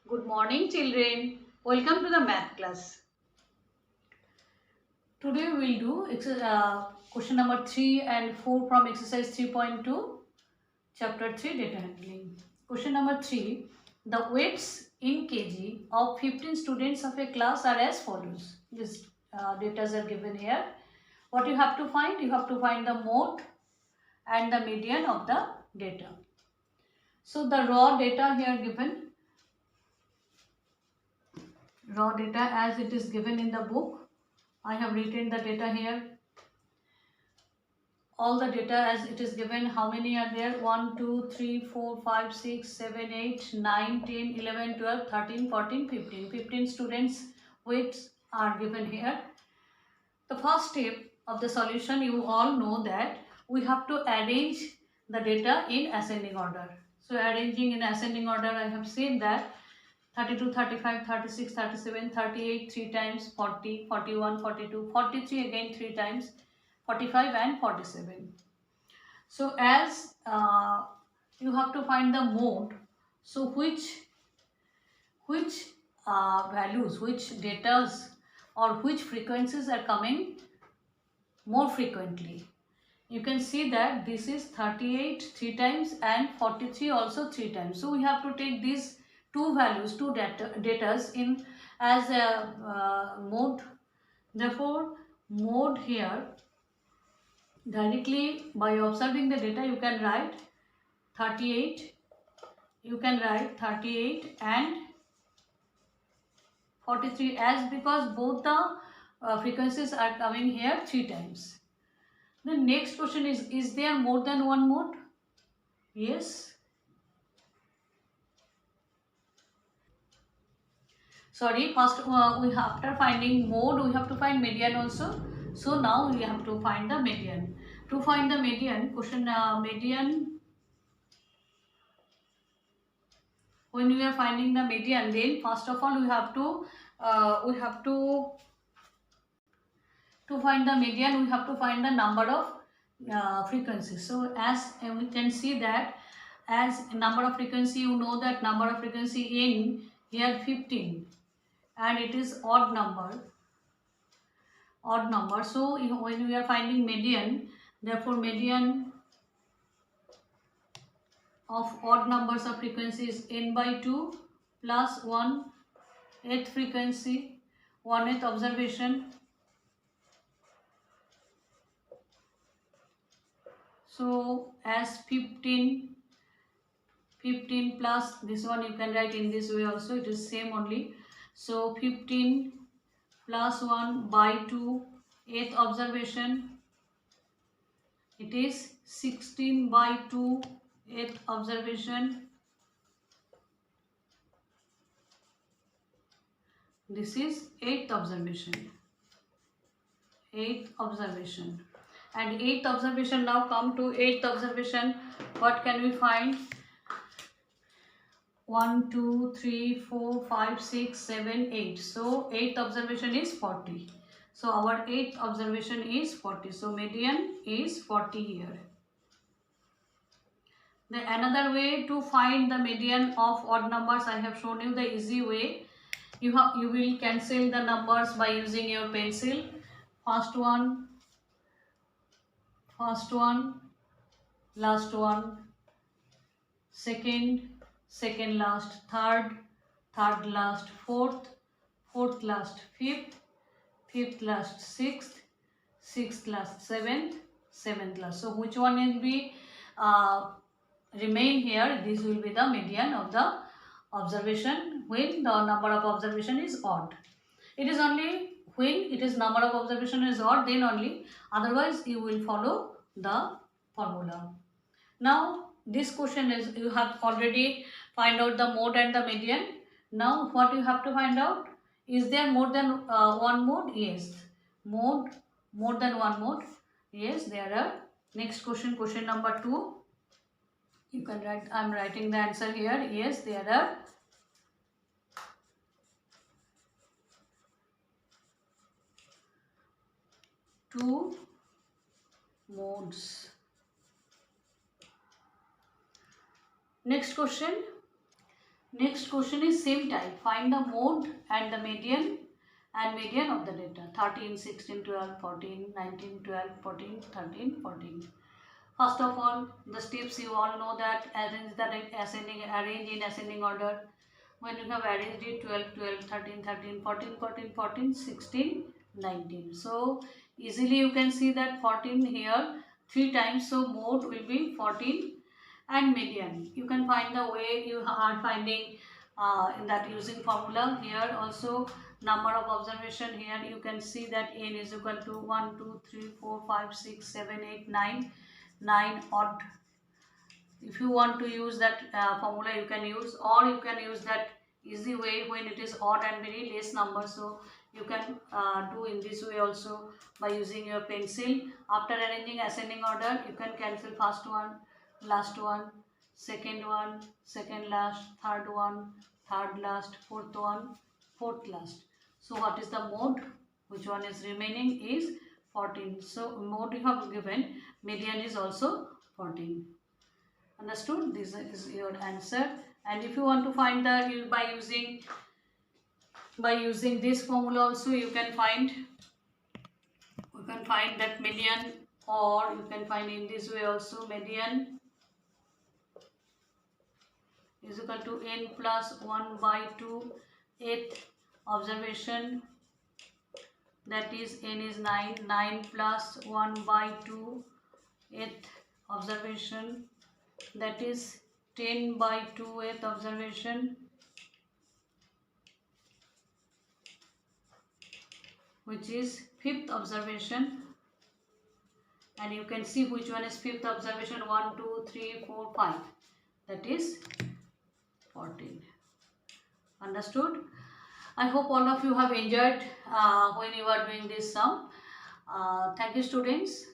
Good morning, children. Welcome to the math class. Today we will do question number 3 and 4 from exercise 3.2, chapter 3, data handling. Question number 3. The weights in kg of 15 students of a class are as follows. These data are given here. What you have to find? You have to find the mode and the median of the data. So the raw data here given, raw data as it is given in the book. I have written the data here. All the data as it is given. How many are there? 1, 2, 3, 4, 5, 6, 7, 8, 9, 10, 11, 12, 13, 14, 15. 15 students weights are given here. The first step of the solution, you all know that we have to arrange the data in ascending order. So arranging in ascending order, I have seen that 32, 35, 36, 37, 38 3 times, 40, 41, 42, 43 again 3 times, 45 and 47. So as you have to find the mode, so which values, which datas or which frequencies are coming more frequently. You can see that this is 38 3 times and 43 also 3 times. So we have to take these two values, two datas in as a mode. Therefore, mode here, directly by observing the data you can write 38, you can write 38 and 43 as because both the frequencies are coming here 3 times. The next question is there more than one mode? Yes. Sorry, first after finding mode, we have to find median also. So now we have to find the median. To find the median, median, when we are finding the median, then first of all we have to find the median, we have to find the number of frequencies. So as we can see that as number of frequency, you know that number of frequency in here 15 and it is odd number. So when we are finding median, therefore median of odd numbers of frequency is n by 2 plus 1/8 frequency, 1/8 observation. So as 15 plus this one, you can write in this way also, it is same only. So 15 plus 1 by 2, 8th observation, it is 16 by 2, 8th observation. This is 8th observation. 8th observation. And 8th observation, now come to 8th observation. What can we find? 1, 2, 3, 4, 5, 6, 7, 8. So 8th observation is 40. So our 8th observation is 40. So median is 40 here. The another way to find the median of odd numbers, I have shown you the easy way. You will cancel the numbers by using your pencil. First one, last one, second last, third last, fourth last, fifth last, sixth last, seventh last. So which one will be remain here? This will be the median of the observation when the number of observation is odd. It is only when it is number of observation is odd, then only, otherwise you will follow the formula. Now this question is, you have already find out the mode and the median. Now what you have to find out, is there more than one mode? Yes. More than one mode? Yes, there are. Next question, question number 2. You can write, I am writing the answer here. Yes, there are 2 modes. Next question. Next question is same type. Find the mode and the median of the data. 13, 16, 12, 14, 19, 12, 14, 13, 14. First of all, the steps you all know that arrange in ascending order. When you have arranged it 12, 12, 13, 13, 14, 14, 14, 16, 19. So easily you can see that 14 here 3 times. So mode will be 14 and median. You can find the way you are finding in that using formula. Here also number of observation, here you can see that n is equal to 1, 2, 3, 4, 5, 6, 7, 8, 9, 9 odd. If you want to use that formula you can use, or you can use that easy way when it is odd and very less number. So you can do in this way also by using your pencil. After arranging ascending order, you can cancel first one, last one, second one, second last, third one, third last, fourth one, fourth last. So what is the mode? Which one is remaining is 14. So mode you have given, median is also 14. Understood? This is your answer. And if you want to find the by using this formula also you can find that median, or you can find in this way also. Median is equal to n plus 1 by 2 8th observation, that is n is 9, 9 plus 1 by 2 8th observation, that is 10 by 2 8th observation, which is 5th observation. And you can see which one is 5th observation. 1, 2, 3, 4, 5. That is 14. Understood? I hope all of you have enjoyed when you are doing this sum. Thank you, students.